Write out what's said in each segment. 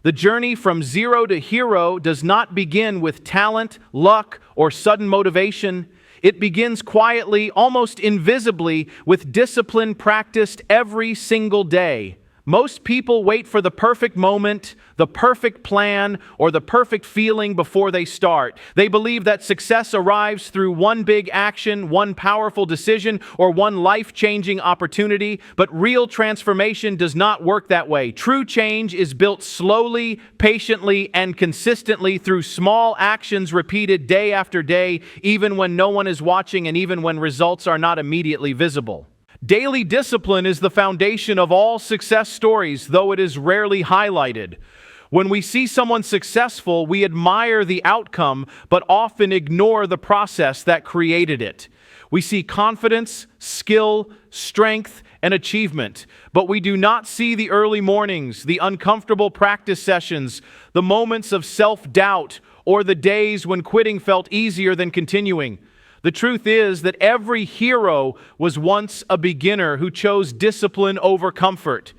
The journey from zero to hero does not begin with talent, luck, or sudden motivation. It begins quietly, almost invisibly, with discipline practiced every single day. Most people wait for the perfect moment, the perfect plan, or the perfect feeling before they start. They believe that success arrives through one big action, one powerful decision, or one life-changing opportunity, but real transformation does not work that way. True change is built slowly, patiently, and consistently through small actions repeated day after day, even when no one is watching and even when results are not immediately visible. Daily discipline is the foundation of all success stories, though it is rarely highlighted. When we see someone successful, we admire the outcome, but often ignore the process that created it. We see confidence, skill, strength, and achievement, but we do not see the early mornings, the uncomfortable practice sessions, the moments of self-doubt, or the days when quitting felt easier than continuing. The truth is that every hero was once a beginner who chose discipline over comfort.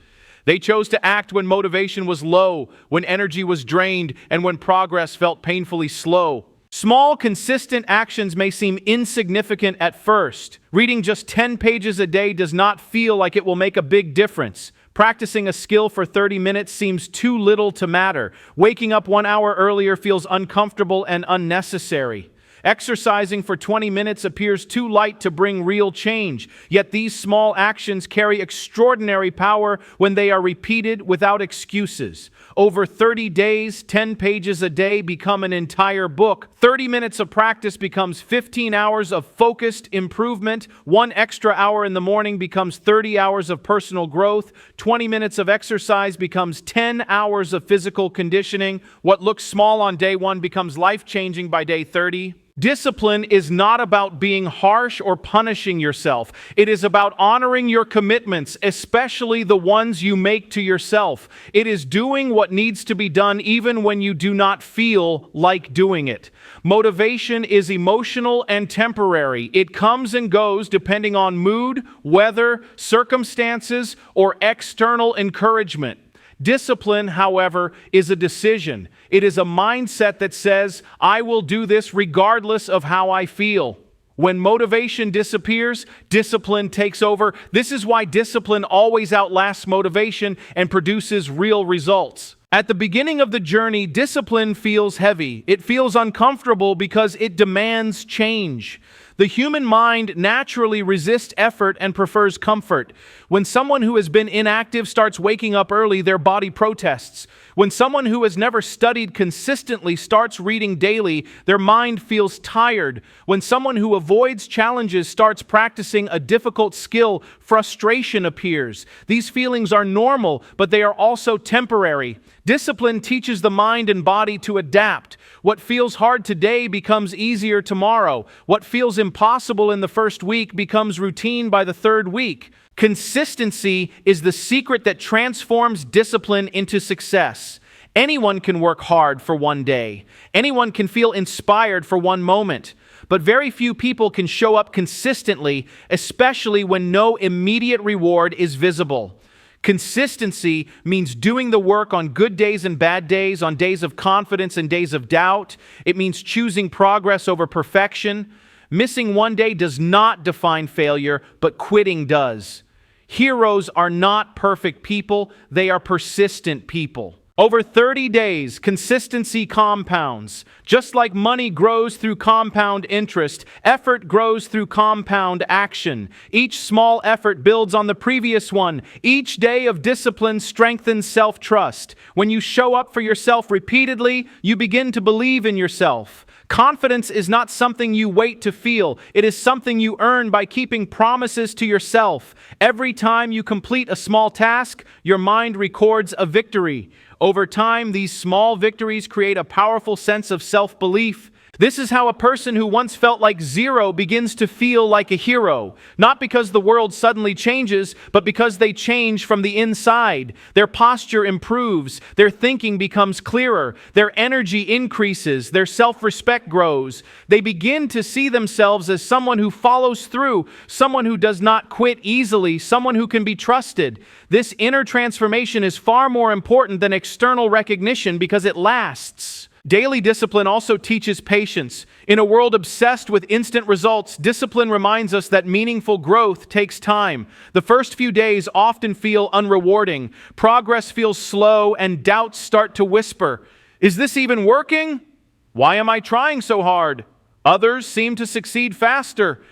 They chose to act when motivation was low, when energy was drained, and when progress felt painfully slow. Small, consistent actions may seem insignificant at first. Reading just 10 pages a day does not feel like it will make a big difference. Practicing a skill for 30 minutes seems too little to matter. Waking up 1 hour earlier feels uncomfortable and unnecessary. Exercising for 20 minutes appears too light to bring real change, yet these small actions carry extraordinary power when they are repeated without excuses. Over 30 days, 10 pages a day become an entire book. 30 minutes of practice becomes 15 hours of focused improvement. 1 extra hour in the morning becomes 30 hours of personal growth. 20 minutes of exercise becomes 10 hours of physical conditioning. What looks small on day 1 becomes life-changing by day 30. Discipline is not about being harsh or punishing yourself. It is about honoring your commitments, especially the ones you make to yourself. It is doing what needs to be done even when you do not feel like doing it. Motivation is emotional and temporary. It comes and goes depending on mood, weather, circumstances, or external encouragement. Discipline, however, is a decision. It is a mindset that says, I will do this regardless of how I feel. When motivation disappears, discipline takes over. This is why discipline always outlasts motivation and produces real results. At the beginning of the journey, discipline feels heavy. It feels uncomfortable because it demands change. The human mind naturally resists effort and prefers comfort. When someone who has been inactive starts waking up early, their body protests. When someone who has never studied consistently starts reading daily, their mind feels tired. When someone who avoids challenges starts practicing a difficult skill, frustration appears. These feelings are normal, but they are also temporary. Discipline teaches the mind and body to adapt. What feels hard today becomes easier tomorrow. What feels impossible in the first week becomes routine by the third week. Consistency is the secret that transforms discipline into success. Anyone can work hard for one day. Anyone can feel inspired for one moment. But very few people can show up consistently, especially when no immediate reward is visible. Consistency means doing the work on good days and bad days, on days of confidence and days of doubt. It means choosing progress over perfection. Missing one day does not define failure, but quitting does. Heroes are not perfect people, they are persistent people. Over 30 days, consistency compounds. Just like money grows through compound interest, effort grows through compound action. Each small effort builds on the previous one. Each day of discipline strengthens self-trust. When you show up for yourself repeatedly, you begin to believe in yourself. Confidence is not something you wait to feel. It is something you earn by keeping promises to yourself. Every time you complete a small task, your mind records a victory. Over time, these small victories create a powerful sense of self-belief. This is how a person who once felt like zero begins to feel like a hero, not because the world suddenly changes, but because they change from the inside. Their posture improves, their thinking becomes clearer, their energy increases, their self-respect grows. They begin to see themselves as someone who follows through, someone who does not quit easily, someone who can be trusted. This inner transformation is far more important than external recognition because it lasts. Daily discipline also teaches patience. In a world obsessed with instant results, discipline reminds us that meaningful growth takes time. The first few days often feel unrewarding. Progress feels slow and doubts start to whisper. Is this even working? Why am I trying so hard? Others seem to succeed faster.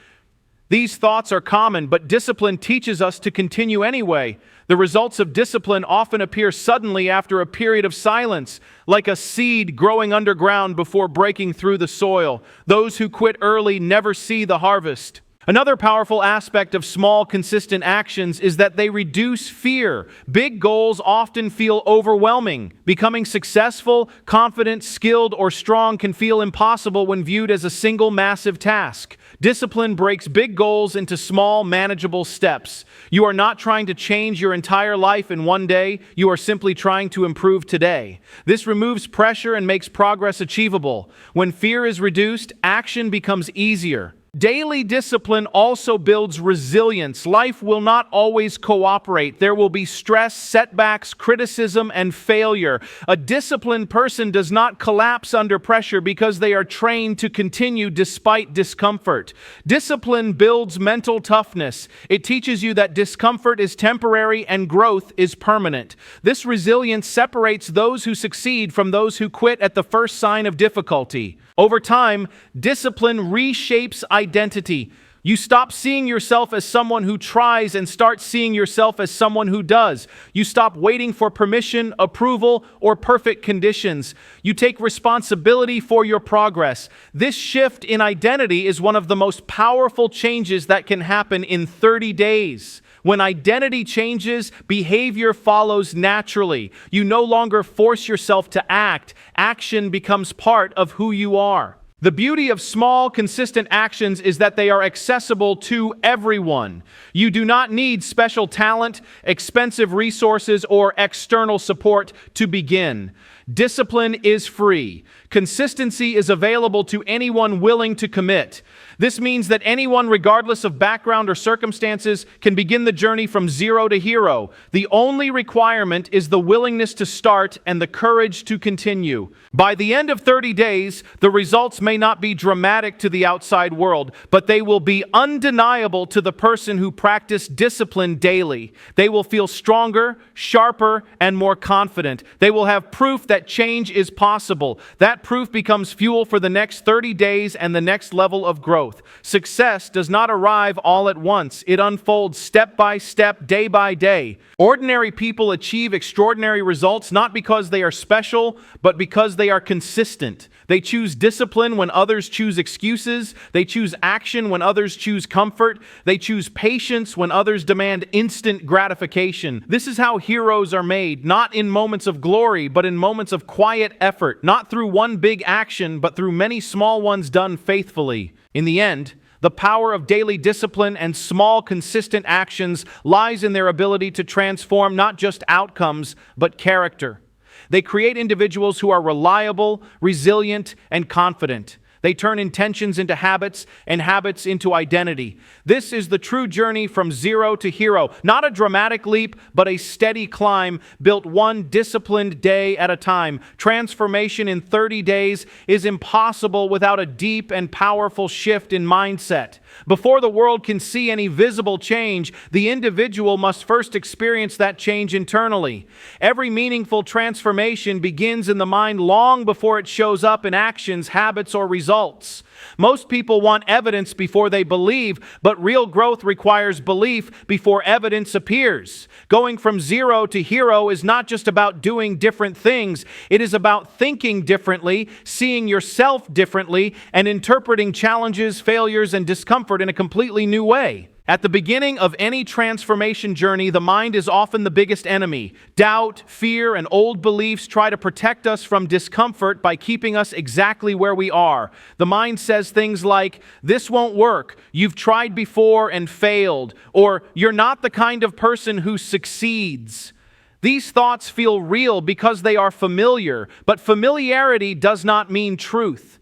These thoughts are common, but discipline teaches us to continue anyway. The results of discipline often appear suddenly after a period of silence, like a seed growing underground before breaking through the soil. Those who quit early never see the harvest. Another powerful aspect of small, consistent actions is that they reduce fear. Big goals often feel overwhelming. Becoming successful, confident, skilled, or strong can feel impossible when viewed as a single massive task. Discipline breaks big goals into small, manageable steps. You are not trying to change your entire life in one day. You are simply trying to improve today. This removes pressure and makes progress achievable. When fear is reduced, action becomes easier. Daily discipline also builds resilience. Life will not always cooperate. There will be stress, setbacks, criticism, and failure. A disciplined person does not collapse under pressure because they are trained to continue despite discomfort. Discipline builds mental toughness. It teaches you that discomfort is temporary and growth is permanent. This resilience separates those who succeed from those who quit at the first sign of difficulty. Over time, discipline reshapes identity. You stop seeing yourself as someone who tries and start seeing yourself as someone who does. You stop waiting for permission, approval, or perfect conditions. You take responsibility for your progress. This shift in identity is one of the most powerful changes that can happen in 30 days. When identity changes, behavior follows naturally. You no longer force yourself to act. Action becomes part of who you are. The beauty of small, consistent actions is that they are accessible to everyone. You do not need special talent, expensive resources, or external support to begin. Discipline is free. Consistency is available to anyone willing to commit. This means that anyone, regardless of background or circumstances, can begin the journey from zero to hero. The only requirement is the willingness to start and the courage to continue. By the end of 30 days, the results may not be dramatic to the outside world, but they will be undeniable to the person who practiced discipline daily. They will feel stronger, sharper, and more confident. They will have proof that change is possible. That proof becomes fuel for the next 30 days and the next level of growth. Success does not arrive all at once. It unfolds step by step, day by day. Ordinary people achieve extraordinary results not because they are special, but because they are consistent. They choose discipline when others choose excuses. They choose action when others choose comfort. They choose patience when others demand instant gratification. This is how heroes are made, not in moments of glory, but in moments of quiet effort, not through one big action, but through many small ones done faithfully. In the end, the power of daily discipline and small, consistent actions lies in their ability to transform not just outcomes, but character. They create individuals who are reliable, resilient, and confident. They turn intentions into habits and habits into identity. This is the true journey from zero to hero. Not a dramatic leap, but a steady climb built one disciplined day at a time. Transformation in 30 days is impossible without a deep and powerful shift in mindset. Before the world can see any visible change, the individual must first experience that change internally. Every meaningful transformation begins in the mind long before it shows up in actions, habits, or results. Most people want evidence before they believe, but real growth requires belief before evidence appears. Going from zero to hero is not just about doing different things. It is about thinking differently, seeing yourself differently, and interpreting challenges, failures, and discomfort in a completely new way. At the beginning of any transformation journey, the mind is often the biggest enemy. Doubt, fear, and old beliefs try to protect us from discomfort by keeping us exactly where we are. The mind says things like, "This won't work," "You've tried before and failed," or "You're not the kind of person who succeeds." These thoughts feel real because they are familiar, but familiarity does not mean truth.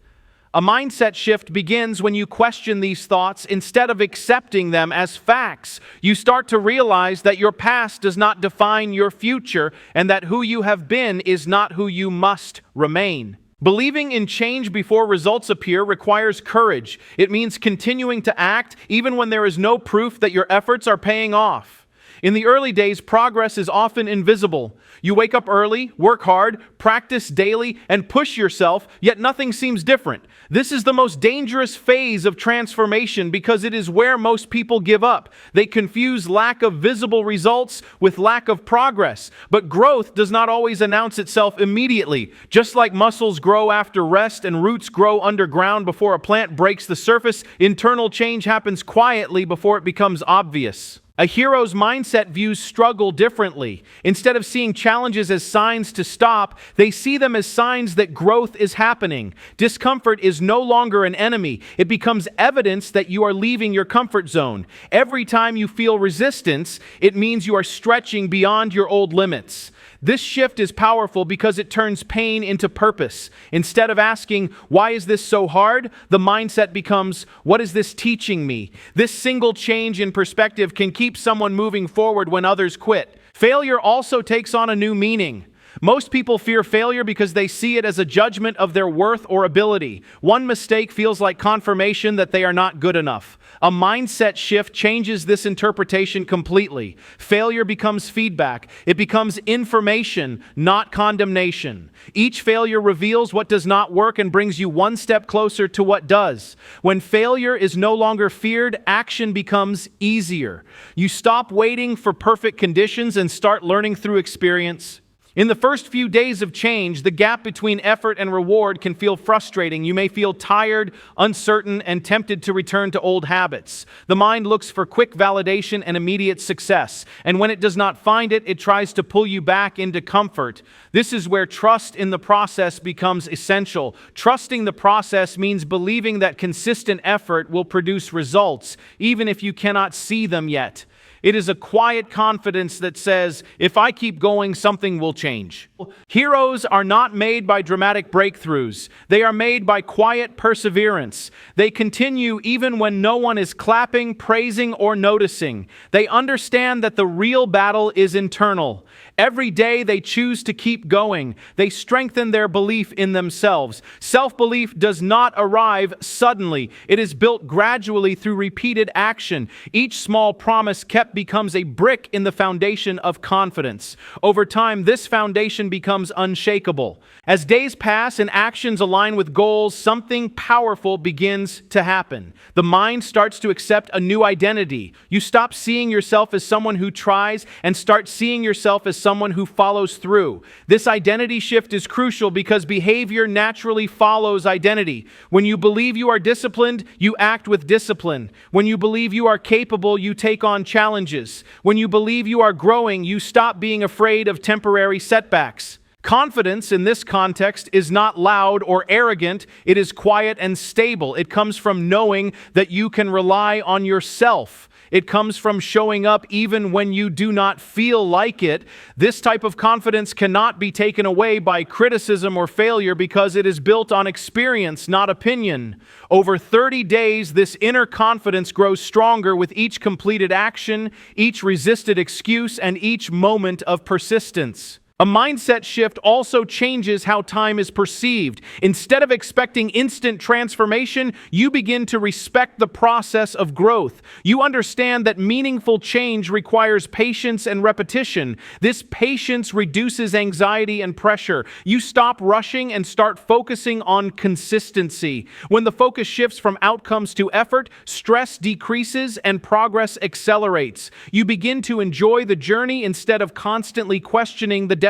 A mindset shift begins when you question these thoughts instead of accepting them as facts. You start to realize that your past does not define your future and that who you have been is not who you must remain. Believing in change before results appear requires courage. It means continuing to act even when there is no proof that your efforts are paying off. In the early days, progress is often invisible. You wake up early, work hard, practice daily, and push yourself, yet nothing seems different. This is the most dangerous phase of transformation because it is where most people give up. They confuse lack of visible results with lack of progress. But growth does not always announce itself immediately. Just like muscles grow after rest and roots grow underground before a plant breaks the surface, internal change happens quietly before it becomes obvious. A hero's mindset views struggle differently. Instead of seeing challenges as signs to stop, they see them as signs that growth is happening. Discomfort is no longer an enemy. It becomes evidence that you are leaving your comfort zone. Every time you feel resistance, it means you are stretching beyond your old limits. This shift is powerful because it turns pain into purpose. Instead of asking, "Why is this so hard?" the mindset becomes, "What is this teaching me?" This single change in perspective can keep someone moving forward when others quit. Failure also takes on a new meaning. Most people fear failure because they see it as a judgment of their worth or ability. One mistake feels like confirmation that they are not good enough. A mindset shift changes this interpretation completely. Failure becomes feedback. It becomes information, not condemnation. Each failure reveals what does not work and brings you one step closer to what does. When failure is no longer feared, action becomes easier. You stop waiting for perfect conditions and start learning through experience. In the first few days of change, the gap between effort and reward can feel frustrating. You may feel tired, uncertain, and tempted to return to old habits. The mind looks for quick validation and immediate success, and when it does not find it, it tries to pull you back into comfort. This is where trust in the process becomes essential. Trusting the process means believing that consistent effort will produce results, even if you cannot see them yet. It is a quiet confidence that says, "If I keep going, something will change." Heroes are not made by dramatic breakthroughs. They are made by quiet perseverance. They continue even when no one is clapping, praising, or noticing. They understand that the real battle is internal. Every day they choose to keep going. They strengthen their belief in themselves. Self-belief does not arrive suddenly. It is built gradually through repeated action. Each small promise kept becomes a brick in the foundation of confidence. Over time, this foundation becomes unshakable. As days pass and actions align with goals, something powerful begins to happen. The mind starts to accept a new identity. You stop seeing yourself as someone who tries and start seeing yourself as someone who follows through. This identity shift is crucial because behavior naturally follows identity. When you believe you are disciplined, you act with discipline. When you believe you are capable, you take on challenges. When you believe you are growing, you stop being afraid of temporary setbacks. Confidence in this context is not loud or arrogant. It is quiet and stable. It comes from knowing that you can rely on yourself. It comes from showing up even when you do not feel like it. This type of confidence cannot be taken away by criticism or failure because it is built on experience, not opinion. Over 30 days, this inner confidence grows stronger with each completed action, each resisted excuse, and each moment of persistence. A mindset shift also changes how time is perceived. Instead of expecting instant transformation, you begin to respect the process of growth. You understand that meaningful change requires patience and repetition. This patience reduces anxiety and pressure. You stop rushing and start focusing on consistency. When the focus shifts from outcomes to effort, stress decreases and progress accelerates. You begin to enjoy the journey instead of constantly questioning the destination.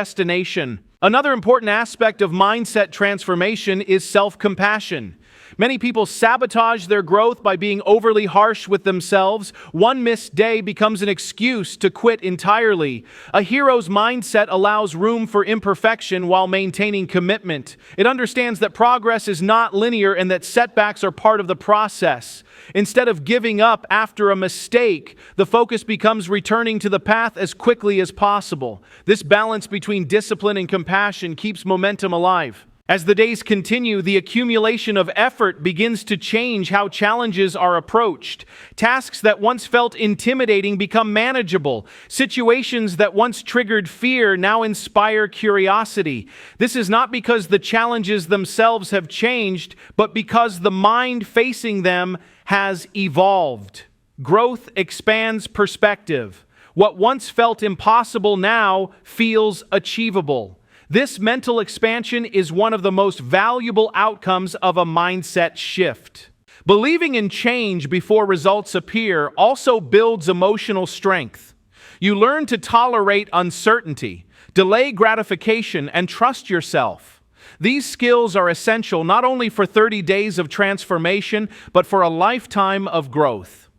Another important aspect of mindset transformation is self-compassion. Many people sabotage their growth by being overly harsh with themselves. One missed day becomes an excuse to quit entirely. A hero's mindset allows room for imperfection while maintaining commitment. It understands that progress is not linear and that setbacks are part of the process. Instead of giving up after a mistake, the focus becomes returning to the path as quickly as possible. This balance between discipline and compassion keeps momentum alive. As the days continue, the accumulation of effort begins to change how challenges are approached. Tasks that once felt intimidating become manageable. Situations that once triggered fear now inspire curiosity. This is not because the challenges themselves have changed, but because the mind facing them has evolved. Growth expands perspective. What once felt impossible now feels achievable. This mental expansion is one of the most valuable outcomes of a mindset shift. Believing in change before results appear also builds emotional strength. You learn to tolerate uncertainty, delay gratification, and trust yourself. These skills are essential not only for 30 days of transformation, but for a lifetime of growth.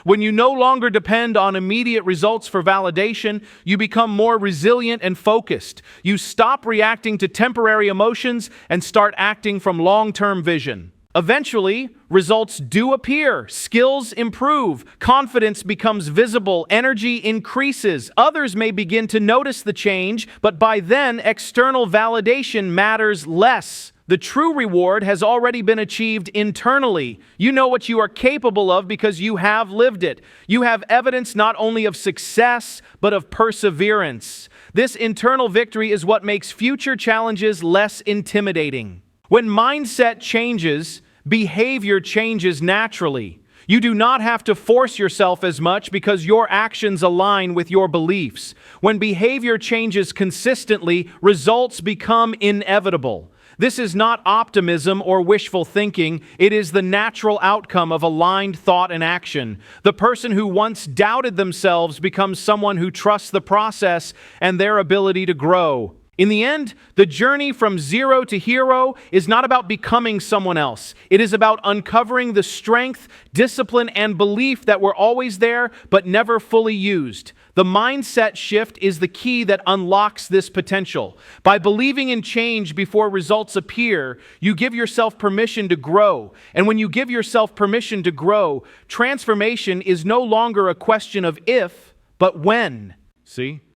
When you no longer depend on immediate results for validation, you become more resilient and focused. You stop reacting to temporary emotions and start acting from long-term vision. Eventually, results do appear, skills improve, confidence becomes visible, energy increases. Others may begin to notice the change, but by then, external validation matters less. The true reward has already been achieved internally. You know what you are capable of because you have lived it. You have evidence not only of success, but of perseverance. This internal victory is what makes future challenges less intimidating. When mindset changes, behavior changes naturally. You do not have to force yourself as much because your actions align with your beliefs. When behavior changes consistently, results become inevitable. This is not optimism or wishful thinking. It is the natural outcome of aligned thought and action. The person who once doubted themselves becomes someone who trusts the process and their ability to grow. In the end, the journey from zero to hero is not about becoming someone else. It is about uncovering the strength, discipline, and belief that were always there but never fully used. The mindset shift is the key that unlocks this potential. By believing in change before results appear, you give yourself permission to grow. And when you give yourself permission to grow, transformation is no longer a question of if, but when. See?